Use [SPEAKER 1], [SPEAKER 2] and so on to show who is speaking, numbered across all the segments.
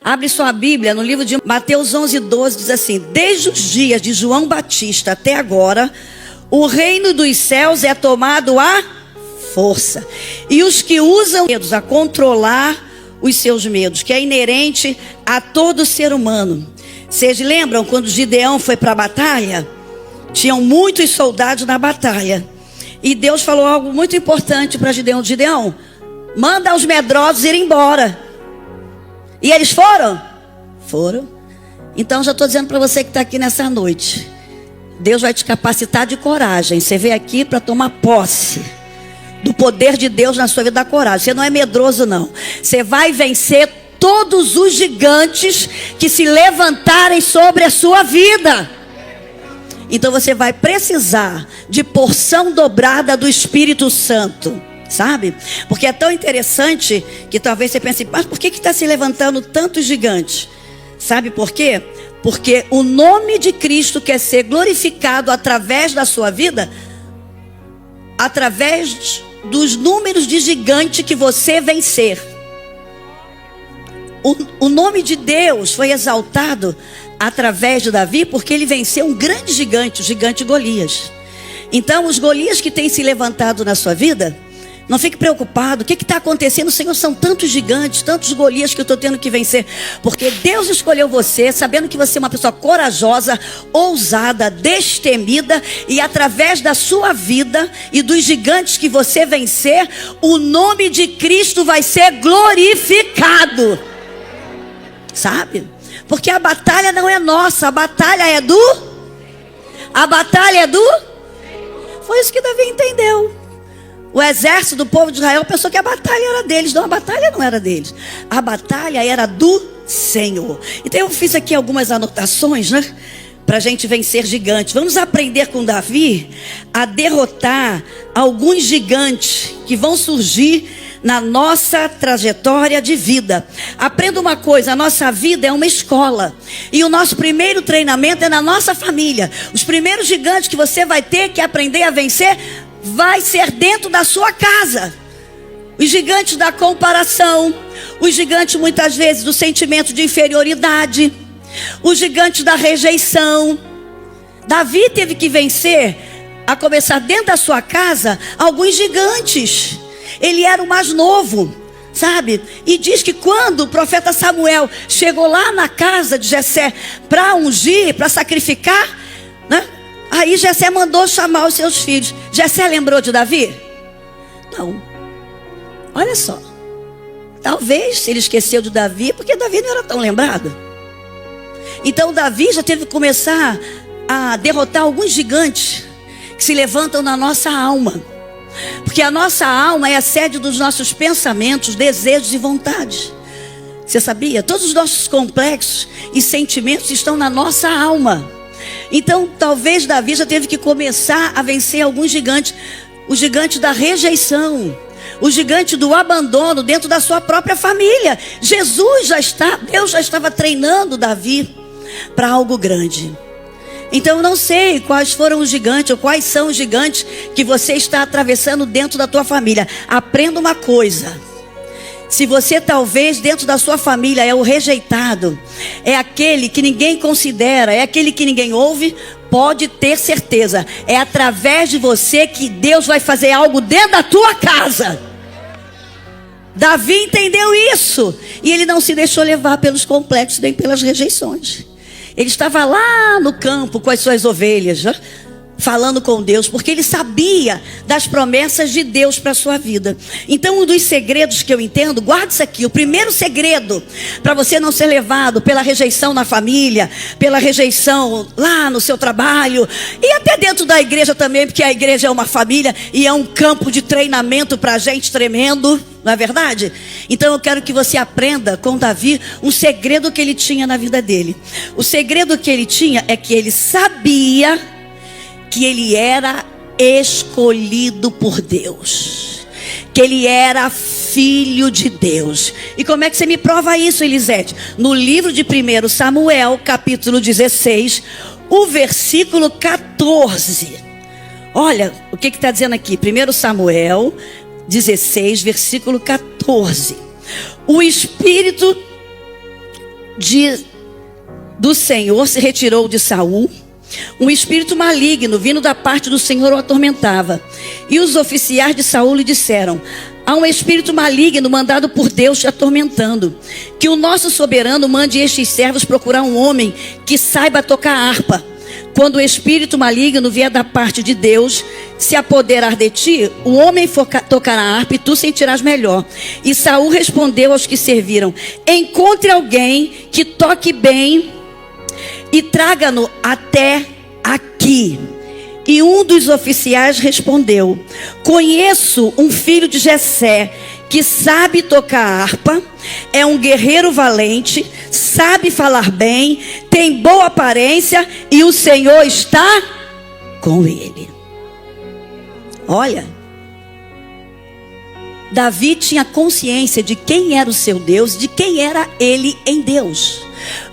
[SPEAKER 1] Abre sua Bíblia no livro de Mateus 11:12, diz assim: desde os dias de João Batista até agora, o reino dos céus é tomado à força, e os que usam medos a controlar os seus medos, que é inerente a todo ser humano. Vocês lembram quando Gideão foi para a batalha? Tinham muitos soldados na batalha, e Deus falou algo muito importante para Gideão: Gideão, manda os medrosos ir embora. E eles foram? Foram. Então já estou dizendo para você que está aqui nessa noite, Deus vai te capacitar de coragem. Você veio aqui para tomar posse do poder de Deus na sua vida, da coragem. Você não é medroso não. Você vai vencer todos os gigantes que se levantarem sobre a sua vida. Então você vai precisar de porção dobrada do Espírito Santo. Sabe? Porque é tão interessante que talvez você pense: mas por que está se levantando tantos gigantes? Sabe por quê? Porque o nome de Cristo quer ser glorificado através da sua vida, através dos números de gigante que você vencer. O nome de Deus foi exaltado através de Davi, porque ele venceu um grande gigante, o gigante Golias. Então os Golias que têm se levantado na sua vida, não fique preocupado. O que está acontecendo, Senhor? São tantos gigantes, tantos Golias que eu estou tendo que vencer. Porque Deus escolheu você, sabendo que você é uma pessoa corajosa, ousada, destemida. E através da sua vida e dos gigantes que você vencer, o nome de Cristo vai ser glorificado. Sabe? Porque a batalha não é nossa, a batalha é do... Foi isso que Davi entendeu. O exército do povo de Israel pensou que a batalha era deles. Não, a batalha não era deles. A batalha era do Senhor. Então eu fiz aqui algumas anotações, né? Para a gente vencer gigantes. Vamos aprender com Davi a derrotar alguns gigantes que vão surgir na nossa trajetória de vida. Aprenda uma coisa: a nossa vida é uma escola. E o nosso primeiro treinamento é na nossa família. Os primeiros gigantes que você vai ter que aprender a vencer vai ser dentro da sua casa. Os gigantes da comparação, os gigantes muitas vezes do sentimento de inferioridade, os gigantes da rejeição. Davi teve que vencer, a começar dentro da sua casa, alguns gigantes. Ele era o mais novo, sabe? E diz que quando o profeta Samuel chegou lá na casa de Jessé para ungir, para sacrificar, né? Aí Jessé mandou chamar os seus filhos. Jessé lembrou de Davi? Não. Olha só. Talvez ele esqueceu de Davi, porque Davi não era tão lembrado. Então Davi já teve que começar a derrotar alguns gigantes que se levantam na nossa alma. Porque a nossa alma é a sede dos nossos pensamentos, desejos e vontades. Você sabia? Todos os nossos complexos e sentimentos estão na nossa alma. Então talvez Davi já teve que começar a vencer alguns gigantes. O gigante da rejeição, o gigante do abandono dentro da sua própria família. Deus já estava treinando Davi para algo grande. Então eu não sei quais foram os gigantes, ou quais são os gigantes que você está atravessando dentro da tua família. Aprenda uma coisa: se você talvez dentro da sua família é o rejeitado, é aquele que ninguém considera, é aquele que ninguém ouve, pode ter certeza, é através de você que Deus vai fazer algo dentro da tua casa. Davi entendeu isso, e ele não se deixou levar pelos complexos nem pelas rejeições. Ele estava lá no campo com as suas ovelhas, né? Falando com Deus, porque ele sabia das promessas de Deus para a sua vida. Então um dos segredos que eu entendo, guarde isso aqui: o primeiro segredo para você não ser levado pela rejeição na família, pela rejeição lá no seu trabalho, e até dentro da igreja também, porque a igreja é uma família e é um campo de treinamento para a gente tremendo, não é verdade? Então eu quero que você aprenda com Davi um segredo que ele tinha na vida dele. O segredo que ele tinha é que ele sabia que ele era escolhido por Deus, que ele era filho de Deus. E como é que você me prova isso, Elisete? No livro de 1 Samuel, capítulo 16, o versículo 14. Olha o que está dizendo aqui. 1 Samuel 16, versículo 14. O Espírito do Senhor se retirou de Saul. Um espírito maligno vindo da parte do Senhor o atormentava. E os oficiais de Saul lhe disseram: há um espírito maligno mandado por Deus te atormentando. Que o nosso soberano mande estes servos procurar um homem que saiba tocar harpa. Quando o espírito maligno vier da parte de Deus se apoderar de ti, o homem tocará a harpa e tu sentirás melhor. E Saul respondeu aos que serviram: encontre alguém que toque bem e traga-no até aqui. E um dos oficiais respondeu: conheço um filho de Jessé que sabe tocar harpa, é um guerreiro valente, sabe falar bem, tem boa aparência e o Senhor está com ele. Olha, Davi tinha consciência de quem era o seu Deus, de quem era ele em Deus.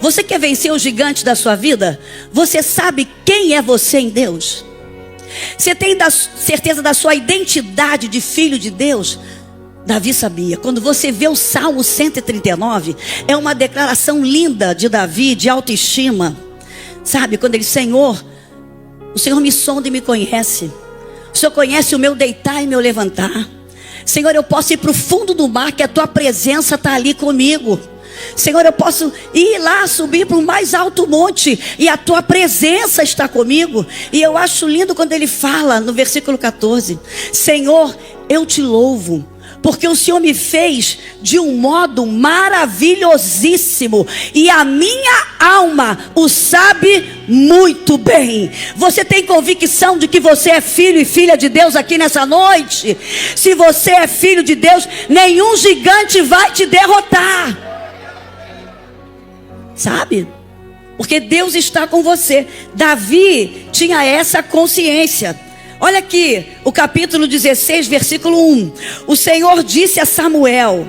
[SPEAKER 1] Você quer vencer o gigante da sua vida? Você sabe quem é você em Deus? Você tem certeza da sua identidade de filho de Deus? Davi sabia. Quando você vê o Salmo 139, é uma declaração linda de Davi, de autoestima. Sabe, quando ele diz: Senhor, o Senhor me sonda e me conhece. O Senhor conhece o meu deitar e meu levantar. Senhor, eu posso ir para o fundo do mar, que a tua presença está ali comigo. Senhor, eu posso ir lá, subir para o mais alto monte, e a tua presença está comigo. E eu acho lindo quando ele fala no versículo 14: Senhor, eu te louvo, porque o Senhor me fez de um modo maravilhosíssimo, e a minha alma o sabe muito bem. Você tem convicção de que você é filho e filha de Deus aqui nessa noite? Se você é filho de Deus, nenhum gigante vai te derrotar. Sabe? Porque Deus está com você. Davi tinha essa consciência. Olha aqui, o capítulo 16, versículo 1. O Senhor disse a Samuel: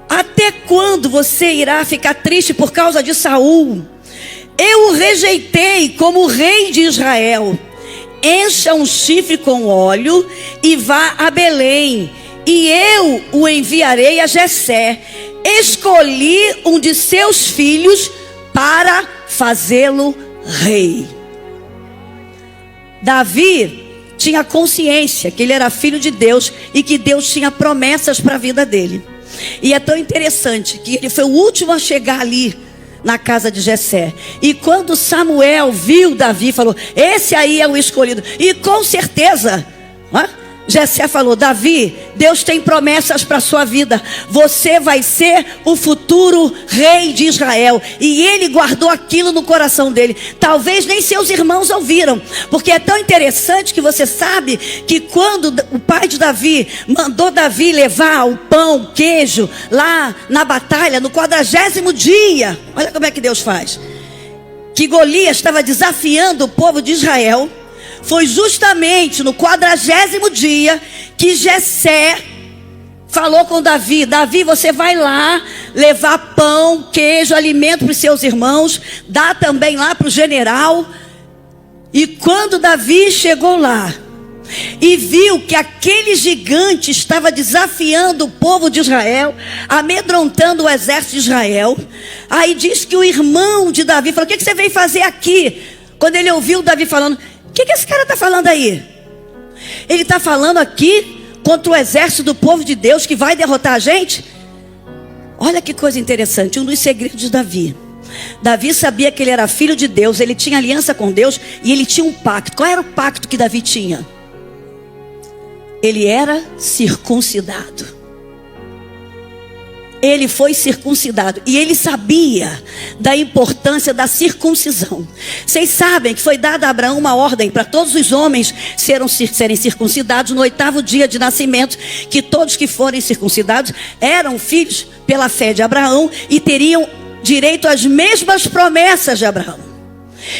[SPEAKER 1] até quando você irá ficar triste por causa de Saul? Eu o rejeitei como rei de Israel. Encha um chifre com óleo e vá a Belém, e eu o enviarei a Jessé. Escolhi um de seus filhos para fazê-lo rei. Davi tinha consciência que ele era filho de Deus e que Deus tinha promessas para a vida dele. E é tão interessante que ele foi o último a chegar ali na casa de Jessé. E quando Samuel viu Davi, falou: esse aí é o escolhido. E com certeza, Jessé falou: Davi, Deus tem promessas para a sua vida. Você vai ser o futuro rei de Israel. E ele guardou aquilo no coração dele. Talvez nem seus irmãos ouviram, porque é tão interessante que você sabe que quando o pai de Davi mandou Davi levar o pão, o queijo lá na batalha, no 40º dia, olha como é que Deus faz, que Golias estava desafiando o povo de Israel. Foi justamente no 40º dia que Jessé falou com Davi: Davi, você vai lá levar pão, queijo, alimento para os seus irmãos, dá também lá para o general. E quando Davi chegou lá e viu que aquele gigante estava desafiando o povo de Israel, amedrontando o exército de Israel, aí diz que o irmão de Davi falou: o que você veio fazer aqui? Quando ele ouviu Davi falando: o que esse cara está falando aí? Ele está falando aqui contra o exército do povo de Deus que vai derrotar a gente? Olha que coisa interessante, um dos segredos de Davi. Davi sabia que ele era filho de Deus, ele tinha aliança com Deus e ele tinha um pacto. Qual era o pacto que Davi tinha? Ele era circuncidado. Ele foi circuncidado e ele sabia da importância da circuncisão. Vocês sabem que foi dada a Abraão uma ordem para todos os homens serem circuncidados no 8º dia de nascimento, que todos que forem circuncidados eram filhos pela fé de Abraão e teriam direito às mesmas promessas de Abraão.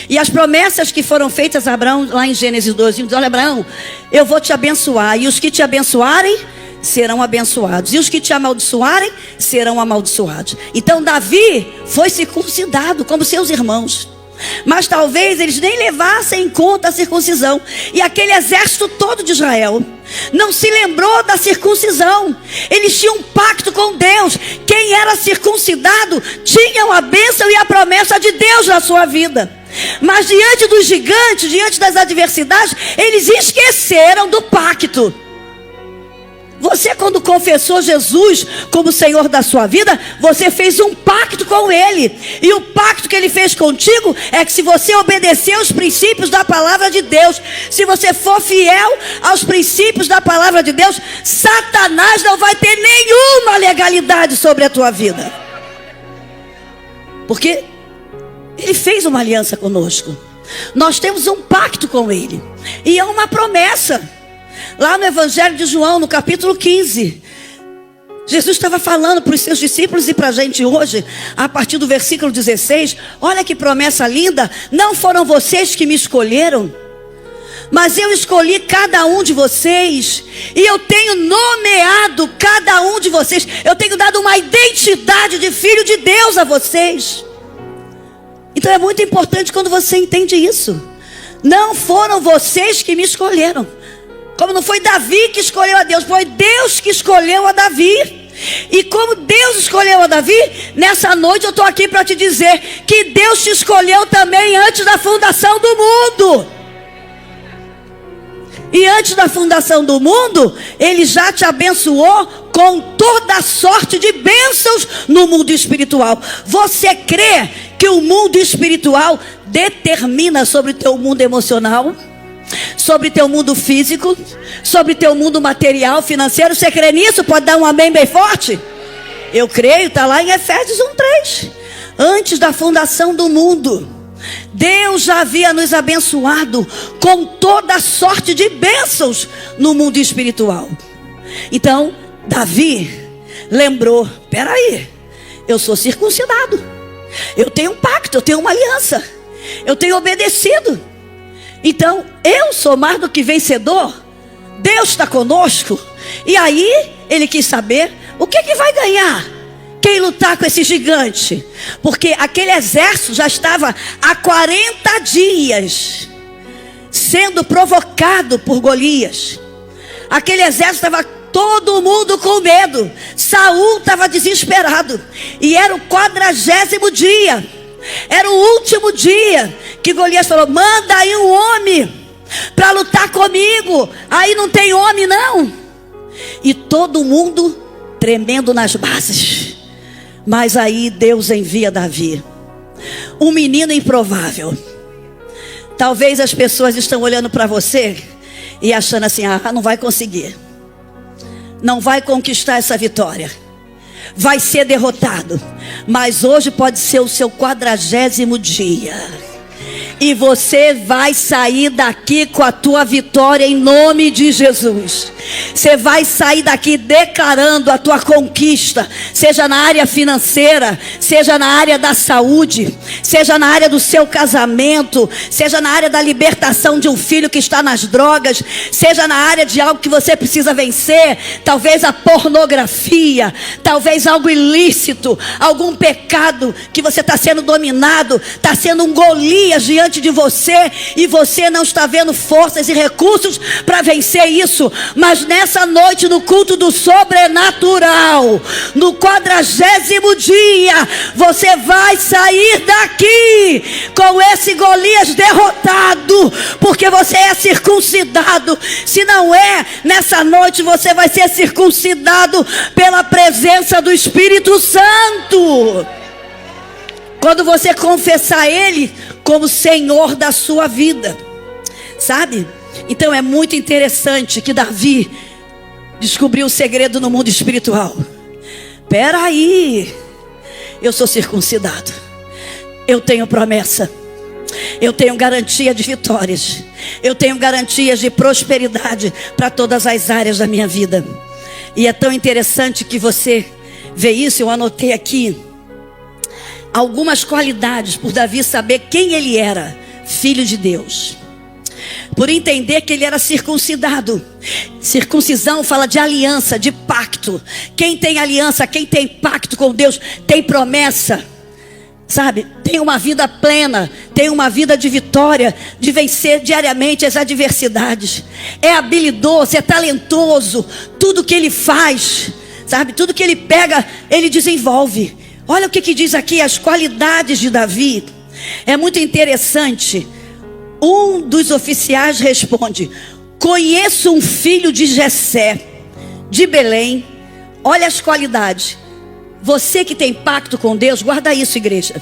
[SPEAKER 1] E as promessas que foram feitas a Abraão lá em Gênesis 12, diz: olha, Abraão, eu vou te abençoar, e os que te abençoarem serão abençoados, e os que te amaldiçoarem serão amaldiçoados. Então Davi foi circuncidado como seus irmãos, mas talvez eles nem levassem em conta a circuncisão. E aquele exército todo de Israel não se lembrou da circuncisão. Eles tinham um pacto com Deus. Quem era circuncidado tinha a bênção e a promessa de Deus na sua vida. Mas diante dos gigantes, diante das adversidades, eles esqueceram do pacto. Você, quando confessou Jesus como Senhor da sua vida, você fez um pacto com Ele. E o pacto que Ele fez contigo é que se você obedecer aos princípios da palavra de Deus, se você for fiel aos princípios da palavra de Deus, Satanás não vai ter nenhuma legalidade sobre a tua vida. Porque Ele fez uma aliança conosco. Nós temos um pacto com Ele. E é uma promessa. Lá no Evangelho de João, no capítulo 15, Jesus estava falando para os seus discípulos e para a gente hoje, a partir do versículo 16, olha que promessa linda: não foram vocês que me escolheram, mas eu escolhi cada um de vocês, e eu tenho nomeado cada um de vocês, eu tenho dado uma identidade de filho de Deus a vocês. Então é muito importante quando você entende isso. Não foram vocês que me escolheram. Como não foi Davi que escolheu a Deus, foi Deus que escolheu a Davi. E como Deus escolheu a Davi, nessa noite eu estou aqui para te dizer que Deus te escolheu também antes da fundação do mundo. E antes da fundação do mundo, Ele já te abençoou com toda a sorte de bênçãos no mundo espiritual. Você crê que o mundo espiritual determina sobre o teu mundo emocional? Sobre teu mundo físico, sobre teu mundo material, financeiro? Você crê nisso? Pode dar um amém bem forte? Eu creio, está lá em Efésios 1:3. Antes da fundação do mundo, Deus já havia nos abençoado com toda a sorte de bênçãos no mundo espiritual. Então, Davi lembrou: peraí, eu sou circuncidado, eu tenho um pacto, eu tenho uma aliança, eu tenho obedecido. Então, eu sou mais do que vencedor. Deus está conosco. E aí, ele quis saber o que vai ganhar quem lutar com esse gigante. Porque aquele exército já estava há 40 dias sendo provocado por Golias. Aquele exército estava todo mundo com medo. Saul estava desesperado. E era o 40º dia. Era o último dia que Golias falou: manda aí um homem para lutar comigo. Aí não tem homem não. E todo mundo tremendo nas bases. Mas aí Deus envia Davi, um menino improvável. Talvez as pessoas estão olhando para você e achando assim: ah, não vai conseguir, não vai conquistar essa vitória, vai ser derrotado. Mas hoje pode ser o seu 40º dia. E você vai sair daqui com a tua vitória em nome de Jesus. Você vai sair daqui declarando a tua conquista, seja na área financeira, seja na área da saúde, seja na área do seu casamento, seja na área da libertação de um filho que está nas drogas, seja na área de algo que você precisa vencer, talvez a pornografia, talvez algo ilícito, algum pecado que você está sendo dominado, está sendo um Golias diante de você, e você não está vendo forças e recursos para vencer isso. Mas nessa noite, no culto do sobrenatural, no 40º dia, você vai sair daqui com esse Golias derrotado, porque você é circuncidado. Se não é, nessa noite você vai ser circuncidado pela presença do Espírito Santo. Quando você confessar Ele como Senhor da sua vida, sabe? Então é muito interessante que Davi descobriu o segredo no mundo espiritual. Peraí, eu sou circuncidado, eu tenho promessa, eu tenho garantia de vitórias, eu tenho garantias de prosperidade para todas as áreas da minha vida. E é tão interessante que você vê isso. Eu anotei aqui algumas qualidades por Davi saber quem ele era: filho de Deus, por entender que ele era circuncidado. Circuncisão fala de aliança, de pacto. Quem tem aliança, quem tem pacto com Deus, tem promessa. sabe, tenha uma vida plena, tenha uma vida de vitória, de vencer diariamente as adversidades. É habilidoso, é talentoso, tudo que ele faz, sabe, tudo que ele pega, ele desenvolve. Olha o que diz aqui, as qualidades de Davi. É muito interessante. Um dos oficiais responde: conheço um filho de Jessé, de Belém. Olha as qualidades. Você que tem pacto com Deus, guarda isso, igreja.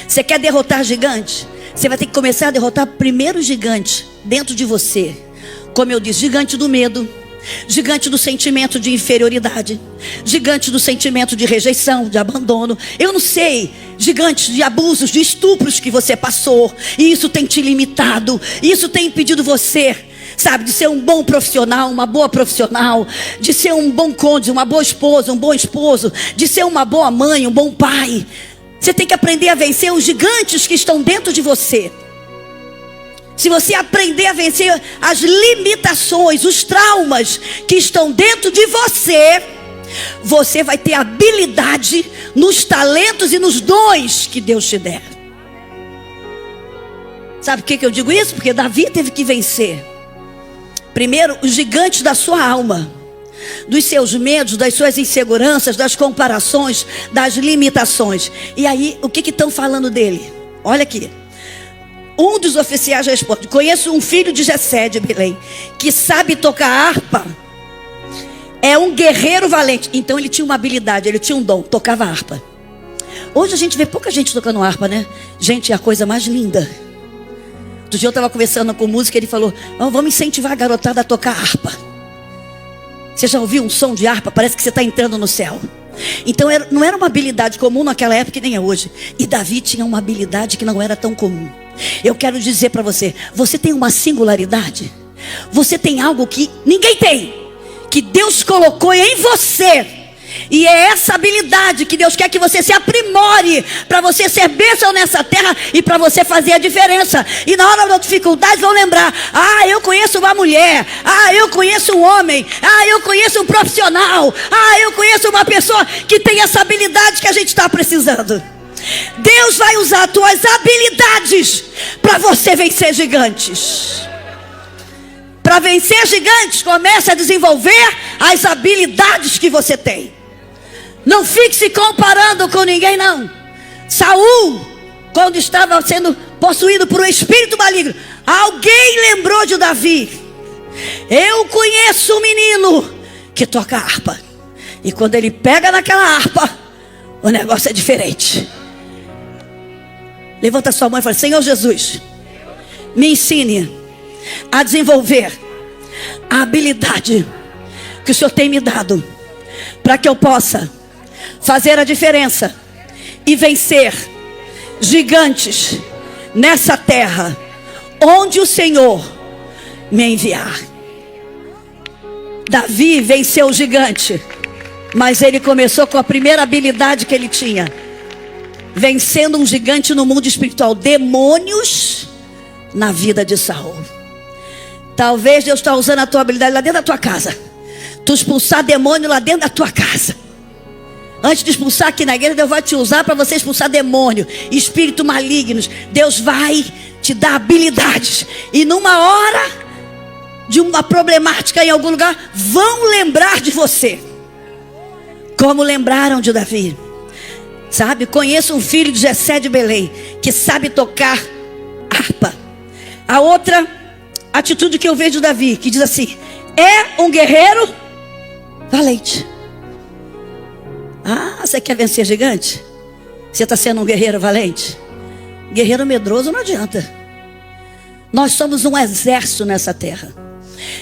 [SPEAKER 1] Você quer derrotar gigantes? Você vai ter que começar a derrotar primeiro gigante dentro de você. Como eu disse, gigante do medo, gigante do sentimento de inferioridade, gigante do sentimento de rejeição, de abandono. Eu não sei, gigantes de abusos, de estupros que você passou, e isso tem te limitado, isso tem impedido você, sabe, de ser um bom profissional, uma boa profissional, de ser um bom cônjuge, uma boa esposa, um bom esposo, de ser uma boa mãe, um bom pai. Você tem que aprender a vencer os gigantes que estão dentro de você. Se você aprender a vencer as limitações, os traumas que estão dentro de você, você vai ter habilidade nos talentos e nos dons que Deus te der. Sabe por que eu digo isso? Porque Davi teve que vencer primeiro os gigantes da sua alma, dos seus medos, das suas inseguranças, das comparações, das limitações. E aí, o que estão falando dele? Olha aqui. Um dos oficiais responde: conheço um filho de Jessé, de Belém, que sabe tocar harpa. É um guerreiro valente. Então ele tinha uma habilidade, ele tinha um dom, tocava harpa. Hoje a gente vê pouca gente tocando harpa, né? Gente, é a coisa mais linda. Outro dia eu estava conversando com o músico, ele falou: oh, vamos incentivar a garotada a tocar harpa. Você já ouviu um som de harpa? Parece que você está entrando no céu. Então não era uma habilidade comum naquela época que nem é hoje. E Davi tinha uma habilidade que não era tão comum. Eu quero dizer para você, você tem uma singularidade. Você tem algo que ninguém tem, que Deus colocou em você. E é essa habilidade que Deus quer que você se aprimore, para você ser bênção nessa terra e para você fazer a diferença. E na hora da dificuldade vão lembrar: ah, eu conheço uma mulher, ah, eu conheço um homem, ah, eu conheço um profissional, ah, eu conheço uma pessoa que tem essa habilidade que a gente está precisando. Deus vai usar as tuas habilidades para você vencer gigantes. Para vencer gigantes, comece a desenvolver as habilidades que você tem. Não fique se comparando com ninguém, não. Saul, quando estava sendo possuído por um espírito maligno, alguém lembrou de Davi. Eu conheço um menino que toca harpa. E quando ele pega naquela harpa, o negócio é diferente. Levanta sua mão e fala: Senhor Jesus, me ensine a desenvolver a habilidade que o Senhor tem me dado, para que eu possa fazer a diferença e vencer gigantes nessa terra onde o Senhor me enviar. Davi venceu o gigante, mas ele começou com a primeira habilidade que ele tinha, vencendo um gigante no mundo espiritual: demônios na vida de Saul. Talvez Deus está usando a tua habilidade lá dentro da tua casa, tu expulsar demônio lá dentro da tua casa. Antes de expulsar aqui na igreja, Deus vai te usar para você expulsar demônio, espírito malignos. Deus vai te dar habilidades, e numa hora de uma problemática em algum lugar, vão lembrar de você, como lembraram de Davi. Sabe, conheço um filho de Jessé de Belém, que sabe tocar harpa. A outra atitude que eu vejo de Davi, que diz assim: é um guerreiro valente. Ah, você quer vencer gigante? Você está sendo um guerreiro valente? Guerreiro medroso não adianta. Nós somos um exército nessa terra,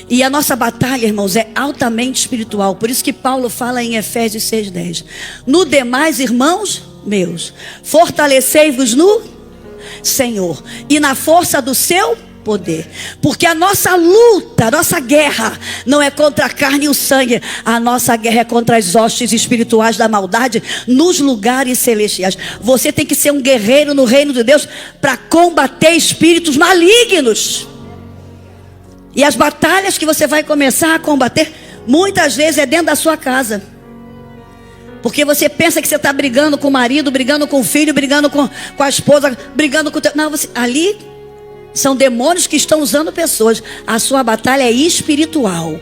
[SPEAKER 1] e a nossa batalha, irmãos, é altamente espiritual. Por isso que Paulo fala em Efésios 6:10: no demais, irmãos meus, fortalecei-vos no Senhor e na força do seu poder. Porque a nossa luta, a nossa guerra não é contra a carne e o sangue. A nossa guerra é contra as hostes espirituais da maldade nos lugares celestiais. Você tem que ser um guerreiro no reino de Deus para combater espíritos malignos. E as batalhas que você vai começar a combater, muitas vezes é dentro da sua casa. Porque você pensa que você está brigando com o marido, brigando com o filho, brigando com a esposa, brigando com o teu... Não, ali são demônios que estão usando pessoas. A sua batalha é espiritual.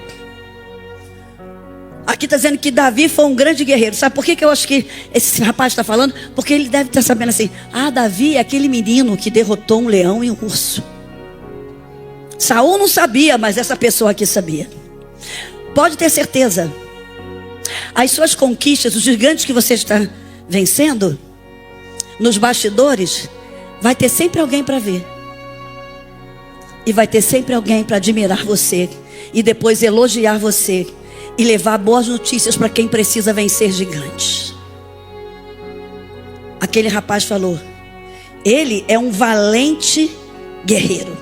[SPEAKER 1] Aqui está dizendo que Davi foi um grande guerreiro. Sabe por que eu acho que esse rapaz está falando? Porque ele deve estar sabendo assim: Davi é aquele menino que derrotou um leão e um urso. Saul não sabia, mas essa pessoa aqui sabia. Pode ter certeza. As suas conquistas, os gigantes que você está vencendo, nos bastidores, vai ter sempre alguém para ver. E vai ter sempre alguém para admirar você. E depois elogiar você. E levar boas notícias para quem precisa vencer gigantes. Aquele rapaz falou: ele é um valente guerreiro.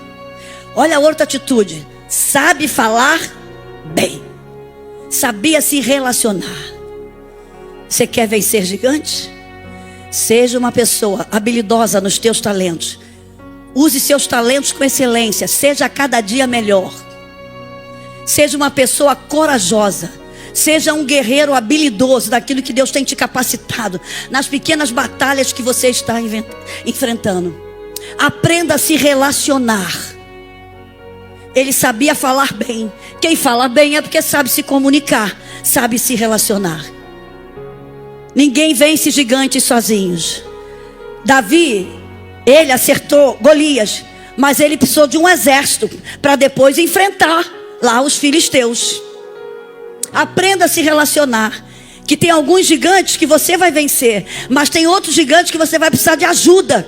[SPEAKER 1] Olha a outra atitude: sabe falar bem, sabia se relacionar. Você quer vencer gigantes? Seja uma pessoa habilidosa nos teus talentos. Use seus talentos com excelência. Seja a cada dia melhor. Seja uma pessoa corajosa. Seja um guerreiro habilidoso daquilo que Deus tem te capacitado. Nas pequenas batalhas que você está enfrentando. Aprenda a se relacionar. Ele sabia falar bem. Quem fala bem é porque sabe se comunicar, sabe se relacionar. Ninguém vence gigantes sozinhos. Davi, ele acertou Golias, mas ele precisou de um exército para depois enfrentar lá os filisteus. Aprenda a se relacionar. Que tem alguns gigantes que você vai vencer, mas tem outros gigantes que você vai precisar de ajuda.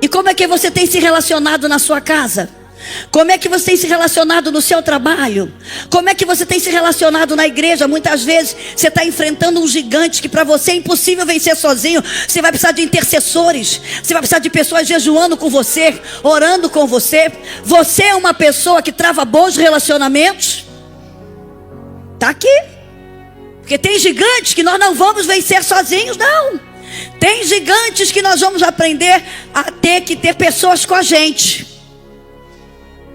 [SPEAKER 1] E como é que você tem se relacionado na sua casa? Como é que você tem se relacionado no seu trabalho? Como é que você tem se relacionado na igreja? Muitas vezes você está enfrentando um gigante que para você é impossível vencer sozinho. Você vai precisar de intercessores. Você vai precisar de pessoas jejuando com você, orando com você. Você é uma pessoa que trava bons relacionamentos? Está aqui. Porque tem gigantes que nós não vamos vencer sozinhos, não. Tem gigantes que nós vamos aprender a ter que ter pessoas com a gente.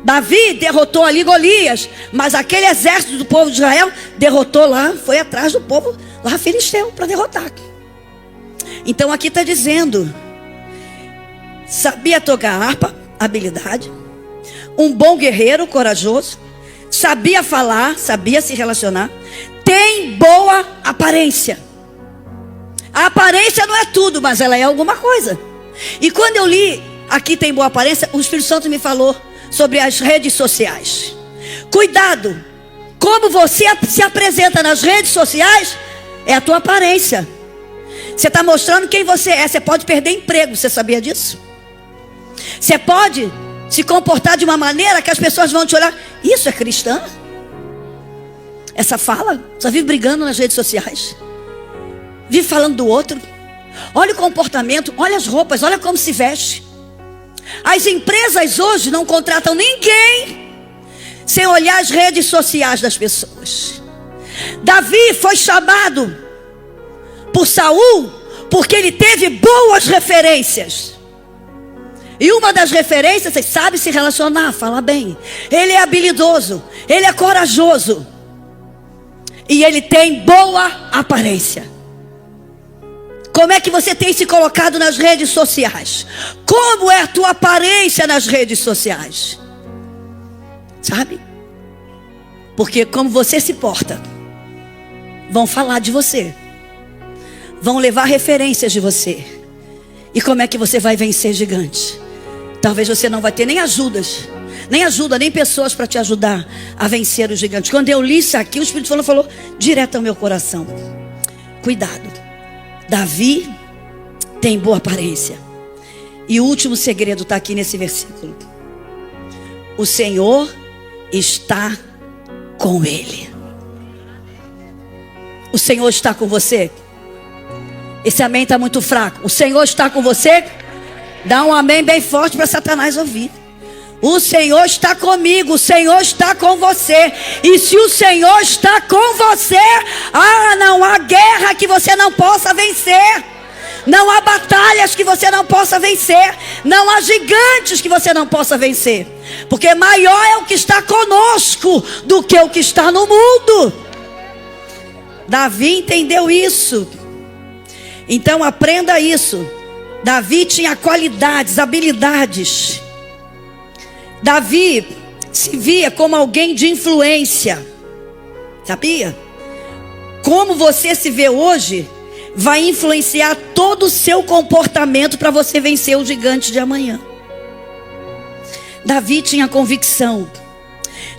[SPEAKER 1] Davi derrotou ali Golias, mas aquele exército do povo de Israel derrotou lá, foi atrás do povo lá filisteu para derrotar. Então aqui está dizendo: sabia tocar harpa, habilidade, um bom guerreiro, corajoso, sabia falar, sabia se relacionar, tem boa aparência. A aparência não é tudo, mas ela é alguma coisa. E quando eu li aqui tem boa aparência, o Espírito Santo me falou sobre as redes sociais. Cuidado, como você se apresenta nas redes sociais, é a tua aparência. Você está mostrando quem você é. Você pode perder emprego, você sabia disso? Você pode se comportar de uma maneira que as pessoas vão te olhar: isso é cristã? Essa fala, só vive brigando nas redes sociais, vive falando do outro. Olha o comportamento, olha as roupas, olha como se veste. As empresas hoje não contratam ninguém sem olhar as redes sociais das pessoas. Davi foi chamado por Saul porque ele teve boas referências. E uma das referências, ele sabe se relacionar, fala bem. Ele é habilidoso, ele é corajoso. E ele tem boa aparência. Como é que você tem se colocado nas redes sociais? Como é a tua aparência nas redes sociais? Sabe? Porque como você se porta, vão falar de você, vão levar referências de você. E como é que você vai vencer gigantes? Talvez você não vai ter nem ajuda, nem pessoas para te ajudar a vencer os gigantes. Quando eu li isso aqui, o Espírito Santo falou direto ao meu coração: cuidado. Davi tem boa aparência. E o último segredo está aqui nesse versículo: o Senhor está com ele. O Senhor está com você? Esse amém está muito fraco. O Senhor está com você? Dá um amém bem forte para Satanás ouvir. O Senhor está comigo, o Senhor está com você. E se o Senhor está com você, não há guerra que você não possa vencer. Não há batalhas que você não possa vencer. Não há gigantes que você não possa vencer. Porque maior é o que está conosco do que o que está no mundo. Davi entendeu isso. Então aprenda isso. Davi tinha qualidades, habilidades. Davi se via como alguém de influência. Sabia? Como você se vê hoje vai influenciar todo o seu comportamento para você vencer o gigante de amanhã. Davi tinha convicção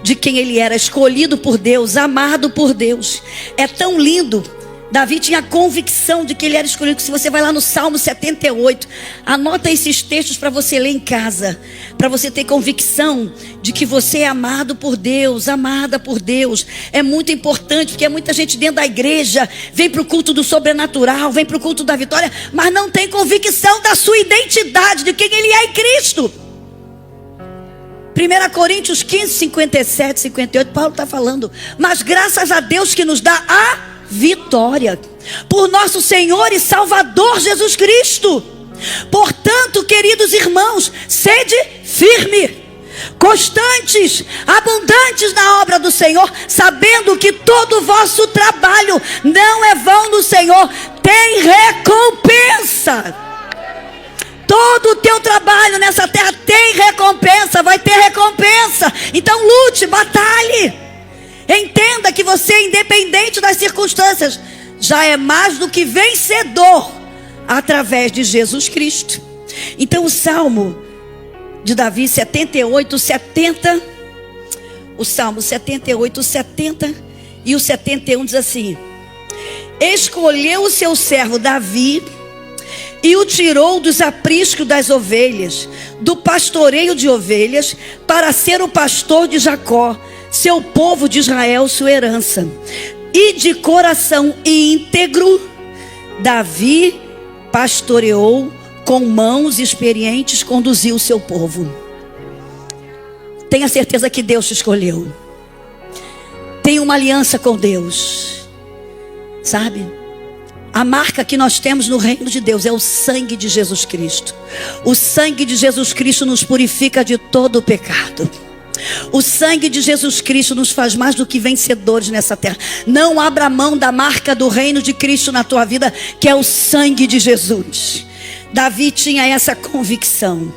[SPEAKER 1] de quem ele era, escolhido por Deus, amado por Deus. É tão lindo. Davi tinha convicção de que ele era escolhido. Se você vai lá no Salmo 78, anota esses textos para você ler em casa, para você ter convicção de que você é amado por Deus, amada por Deus. É muito importante, porque muita gente dentro da igreja vem para o culto do sobrenatural, vem para o culto da vitória, mas não tem convicção da sua identidade, de quem ele é em Cristo. 1 Coríntios 15, 57, 58, Paulo está falando: mas graças a Deus que nos dá a vitória por nosso Senhor e Salvador Jesus Cristo. Portanto, queridos irmãos, sede firme, constantes, abundantes na obra do Senhor, sabendo que todo o vosso trabalho não é vão no Senhor, tem recompensa. Todo o teu trabalho nessa terra tem recompensa, vai ter recompensa. Então lute, batalhe. Entenda que você, independente das circunstâncias, já é mais do que vencedor através de Jesus Cristo. Então o Salmo de Davi 78, 70, o Salmo 78, 70 e o 71 diz assim: escolheu o seu servo Davi e o tirou dos apriscos das ovelhas, do pastoreio de ovelhas, para ser o pastor de Jacó, seu povo de Israel, sua herança. E de coração íntegro, Davi pastoreou, com mãos experientes conduziu o seu povo. Tenha certeza que Deus te escolheu. Tenha uma aliança com Deus. Sabe? A marca que nós temos no reino de Deus é o sangue de Jesus Cristo. O sangue de Jesus Cristo nos purifica de todo o pecado. O sangue de Jesus Cristo nos faz mais do que vencedores nessa terra. Não abra mão da marca do reino de Cristo na tua vida, que é o sangue de Jesus. Davi tinha essa convicção.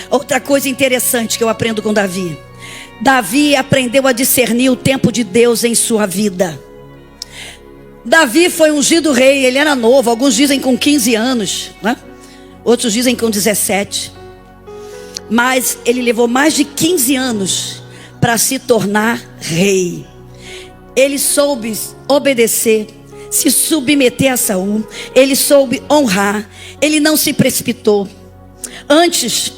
[SPEAKER 1] Outra coisa interessante que eu aprendo com Davi: Davi aprendeu a discernir o tempo de Deus em sua vida. Davi foi ungido rei, ele era novo, alguns dizem com 15 anos, né? Outros dizem com 17. Mas ele levou mais de 15 anos para se tornar rei. Ele soube obedecer, se submeter a Saul. Ele soube honrar. Ele não se precipitou. Antes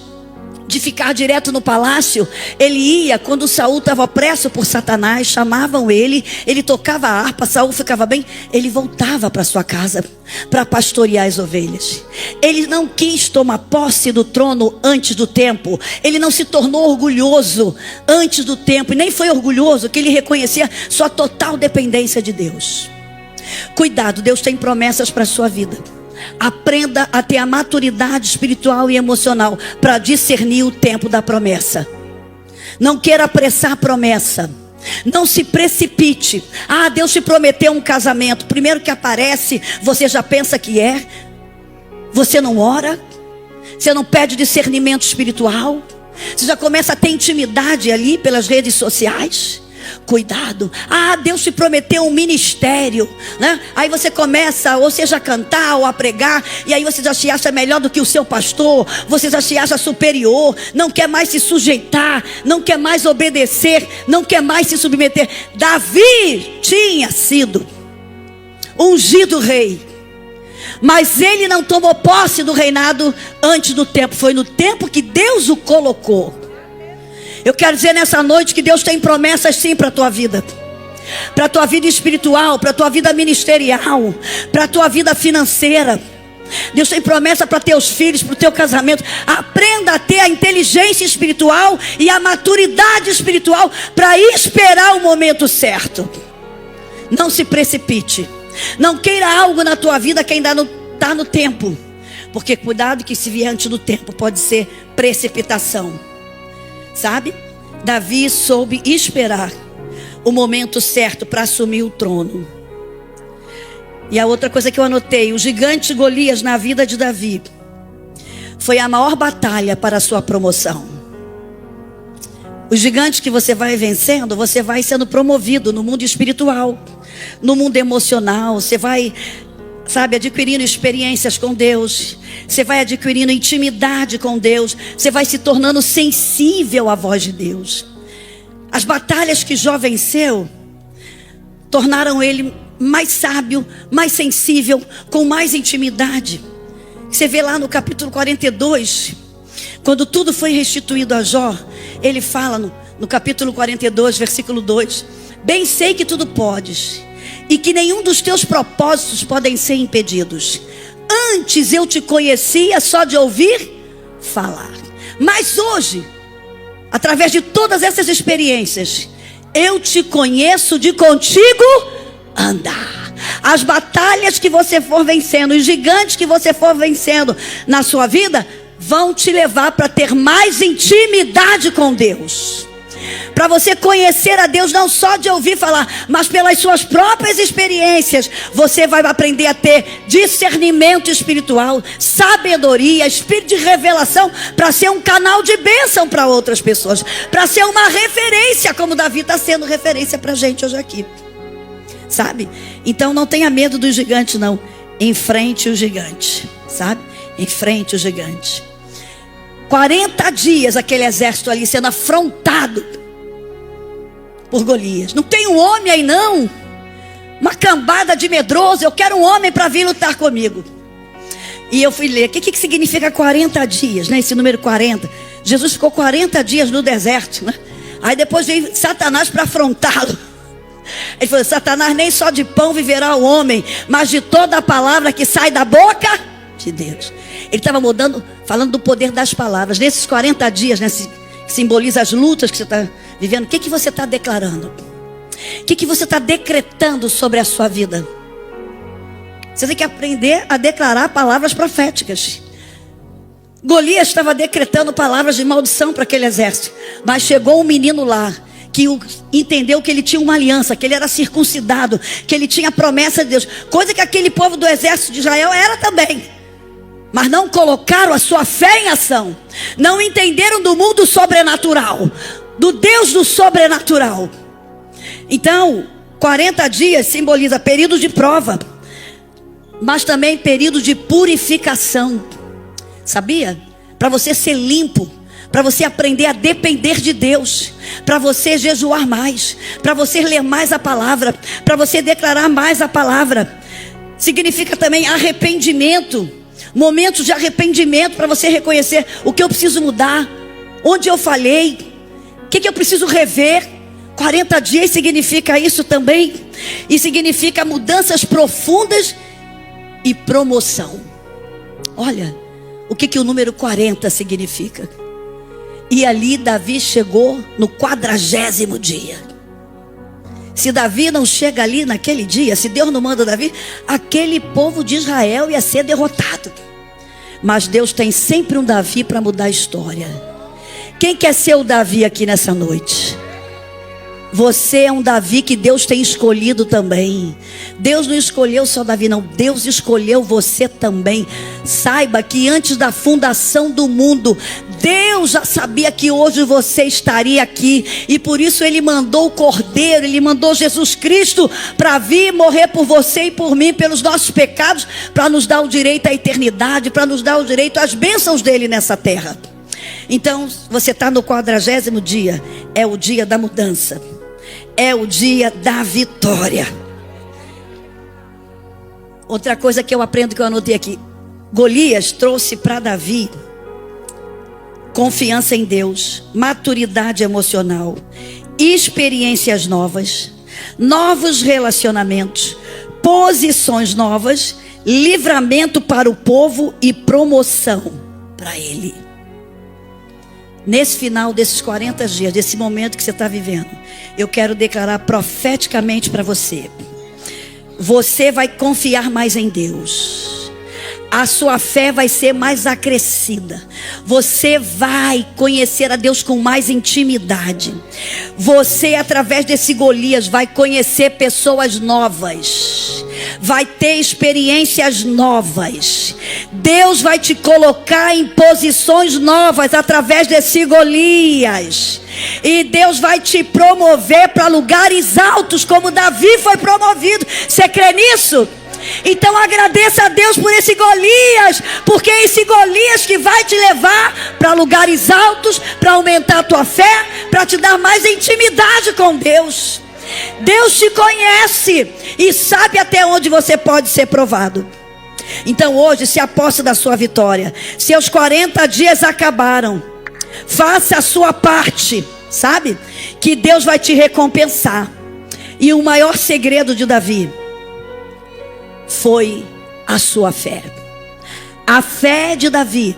[SPEAKER 1] de ficar direto no palácio, ele ia, quando Saul estava preso por Satanás, chamavam ele, ele tocava a harpa, Saul ficava bem, ele voltava para sua casa para pastorear as ovelhas. Ele não quis tomar posse do trono antes do tempo. Ele não se tornou orgulhoso antes do tempo, e nem foi orgulhoso, que ele reconhecia sua total dependência de Deus. Cuidado, Deus tem promessas para a sua vida. Aprenda a ter a maturidade espiritual e emocional para discernir o tempo da promessa. Não queira apressar a promessa. Não se precipite. Ah, Deus te prometeu um casamento. Primeiro que aparece, você já pensa que é. Você não ora. Você não pede discernimento espiritual. Você já começa a ter intimidade ali pelas redes sociais. Cuidado. Ah, Deus te prometeu um ministério, né? Aí você começa, ou seja, a cantar ou a pregar, e aí você já se acha melhor do que o seu pastor. Você já se acha superior. Não quer mais se sujeitar, não quer mais obedecer, não quer mais se submeter. Davi tinha sido ungido rei, mas ele não tomou posse do reinado antes do tempo. Foi no tempo que Deus o colocou. Eu quero dizer nessa noite que Deus tem promessas sim para a tua vida. Para a tua vida espiritual, para a tua vida ministerial, para a tua vida financeira. Deus tem promessa para teus filhos, para o teu casamento. Aprenda a ter a inteligência espiritual e a maturidade espiritual para esperar o momento certo. Não se precipite. Não queira algo na tua vida que ainda não está no tempo. Porque cuidado que se vier antes do tempo pode ser precipitação. Sabe? Davi soube esperar o momento certo para assumir o trono. E a outra coisa que eu anotei, o gigante Golias na vida de Davi foi a maior batalha para a sua promoção. Os gigantes que você vai vencendo, você vai sendo promovido no mundo espiritual, no mundo emocional. Você vai, adquirindo experiências com Deus. Você vai adquirindo intimidade com Deus. Você vai se tornando sensível à voz de Deus. As batalhas que Jó venceu tornaram ele mais sábio, mais sensível, com mais intimidade. Você vê lá no capítulo 42, quando tudo foi restituído a Jó, ele fala no capítulo 42, versículo 2: bem sei que tudo podes, e que nenhum dos teus propósitos podem ser impedidos. Antes eu te conhecia só de ouvir falar, mas hoje, através de todas essas experiências, eu te conheço de contigo andar. As batalhas que você for vencendo, os gigantes que você for vencendo na sua vida, vão te levar para ter mais intimidade com Deus. Para você conhecer a Deus não só de ouvir falar, mas pelas suas próprias experiências. Você vai aprender a ter discernimento espiritual, sabedoria, espírito de revelação, para ser um canal de bênção para outras pessoas, para ser uma referência, como Davi está sendo referência para a gente hoje aqui. Então não tenha medo do gigante, não. Enfrente o gigante, Enfrente o gigante. 40 dias aquele exército ali sendo afrontado por Golias. Não tem um homem aí não, uma cambada de medroso. Eu quero um homem para vir lutar comigo. E eu fui ler, o que significa 40 dias, Esse número 40. Jesus ficou 40 dias no deserto, Aí depois veio Satanás para afrontá-lo. Ele falou: Satanás, nem só de pão viverá o homem, mas de toda a palavra que sai da boca de Deus. Ele estava falando do poder das palavras. Nesses 40 dias, que simboliza as lutas que você está vivendo, o que você está declarando? O que você está decretando sobre a sua vida? Você tem que aprender a declarar palavras proféticas. Golias estava decretando palavras de maldição para aquele exército, mas chegou um menino lá que entendeu que ele tinha uma aliança, que ele era circuncidado, que ele tinha a promessa de Deus, coisa que aquele povo do exército de Israel era também. Mas não colocaram a sua fé em ação, não entenderam do mundo sobrenatural, do Deus do sobrenatural. Então 40 dias simboliza período de prova, mas também período de purificação. Sabia? Para você ser limpo, para você aprender a depender de Deus, para você jejuar mais, para você ler mais a palavra, para você declarar mais a palavra. Significa também arrependimento, momentos de arrependimento, para você reconhecer o que eu preciso mudar, onde eu falhei, o que eu preciso rever. 40 dias significa isso também, e significa mudanças profundas e promoção. Olha o que o número 40 significa. E ali Davi chegou no 40º dia. Se Davi não chega ali naquele dia, se Deus não manda Davi, aquele povo de Israel ia ser derrotado. Mas Deus tem sempre um Davi para mudar a história. Quem quer ser o Davi aqui nessa noite? Você é um Davi que Deus tem escolhido também. Deus não escolheu só Davi, não. Deus escolheu você também. Saiba que antes da fundação do mundo, Deus já sabia que hoje você estaria aqui. E por isso Ele mandou o Cordeiro, Ele mandou Jesus Cristo para vir morrer por você e por mim, pelos nossos pecados, para nos dar o direito à eternidade, para nos dar o direito às bênçãos dEle nessa terra. Então, você está no 40º dia. É o dia da mudança, é o dia da vitória. Outra coisa que eu aprendo, que eu anotei aqui: Golias trouxe para Davi confiança em Deus, maturidade emocional, experiências novas, novos relacionamentos, posições novas, livramento para o povo e promoção para ele. Nesse final desses 40 dias, desse momento que você está vivendo, eu quero declarar profeticamente para você: você vai confiar mais em Deus. a sua fé vai ser mais acrescida. Você vai conhecer a Deus com mais intimidade. Você, através desse Golias, vai conhecer pessoas novas. Vai ter experiências novas. Deus vai te colocar em posições novas através desse Golias. E Deus vai te promover para lugares altos, como Davi foi promovido. Você crê nisso? Então agradeça a Deus por esse Golias, porque é esse Golias que vai te levar para lugares altos, para aumentar a tua fé, para te dar mais intimidade com Deus. Deus te conhece e sabe até onde você pode ser provado. Então hoje se aposta da sua vitória. Seus 40 dias acabaram. Faça a sua parte, sabe? Que Deus vai te recompensar. E o maior segredo de Davi foi a sua fé. A fé de Davi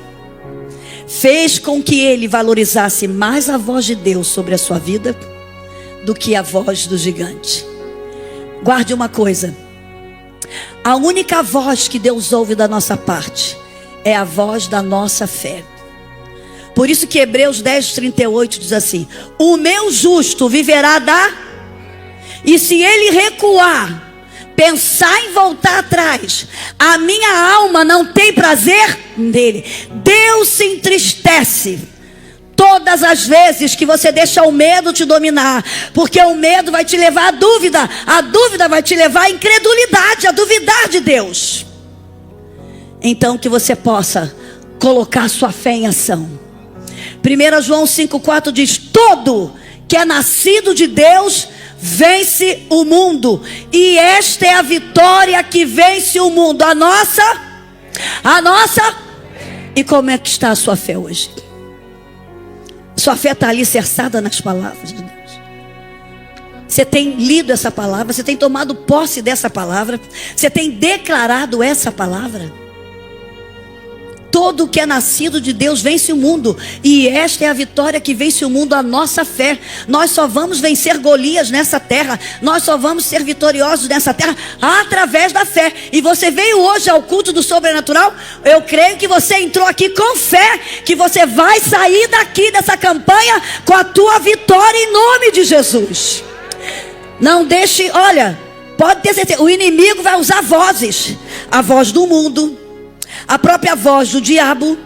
[SPEAKER 1] fez com que ele valorizasse mais a voz de Deus sobre a sua vida do que a voz do gigante. Guarde uma coisa: a única voz que Deus ouve da nossa parte é a voz da nossa fé. Por isso que Hebreus 10:38 diz assim: o meu justo viverá e se ele recuar, pensar em voltar atrás, a minha alma não tem prazer nele. Deus se entristece todas as vezes que você deixa o medo te dominar, porque o medo vai te levar à dúvida, a dúvida vai te levar à incredulidade, a duvidar de Deus. Então que você possa colocar sua fé em ação. 1 João 5,4 diz: todo que é nascido de Deus vence o mundo, e esta é a vitória que vence o mundo, a nossa. E como é que está a sua fé hoje? Sua fé está alicerçada nas palavras de Deus. Você tem lido essa palavra, você tem tomado posse dessa palavra, você tem declarado essa palavra. Todo que é nascido de Deus vence o mundo, e esta é a vitória que vence o mundo, a nossa fé. Nós só vamos vencer Golias nessa terra, nós só vamos ser vitoriosos nessa terra através da fé. E você veio hoje ao culto do sobrenatural, eu creio que você entrou aqui com fé, que você vai sair daqui dessa campanha com a tua vitória em nome de Jesus. Não deixe, olha, pode ter certeza, o inimigo vai usar vozes, a voz do mundo, a própria voz do diabo,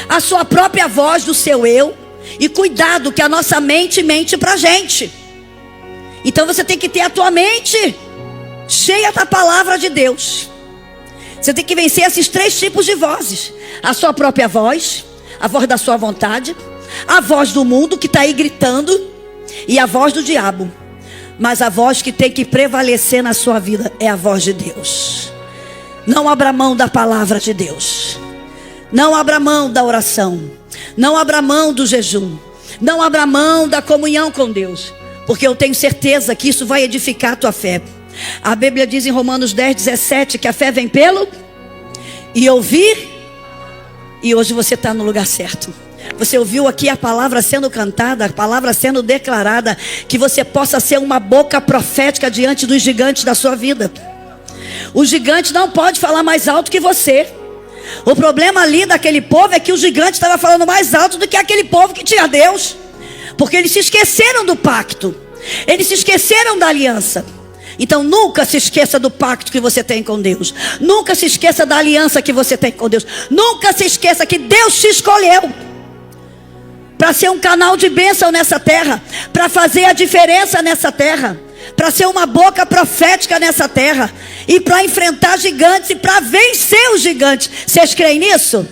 [SPEAKER 1] a sua própria voz do seu eu. E cuidado que a nossa mente mente pra gente. Então você tem que ter a tua mente cheia da palavra de Deus. Você tem que vencer esses 3 tipos de vozes: a sua própria voz, a voz da sua vontade, a voz do mundo que está aí gritando, e a voz do diabo. Mas a voz que tem que prevalecer na sua vida é a voz de Deus. Não abra mão da palavra de Deus. Não abra mão da oração. Não abra mão do jejum. Não abra mão da comunhão com Deus. Porque eu tenho certeza que isso vai edificar a tua fé. A Bíblia diz em Romanos 10:17 que a fé vem pelo e ouvir. E hoje você está no lugar certo. Você ouviu aqui a palavra sendo cantada, a palavra sendo declarada. Que você possa ser uma boca profética diante dos gigantes da sua vida. O gigante não pode falar mais alto que você. O problema ali daquele povo é que o gigante estava falando mais alto do que aquele povo que tinha Deus. Porque eles se esqueceram do pacto. Eles se esqueceram da aliança. Então nunca se esqueça do pacto que você tem com Deus. Nunca se esqueça da aliança que você tem com Deus. Nunca se esqueça que Deus te escolheu para ser um canal de bênção nessa terra, para fazer a diferença nessa terra, para ser uma boca profética nessa terra, e para enfrentar gigantes e para vencer os gigantes. Vocês creem nisso?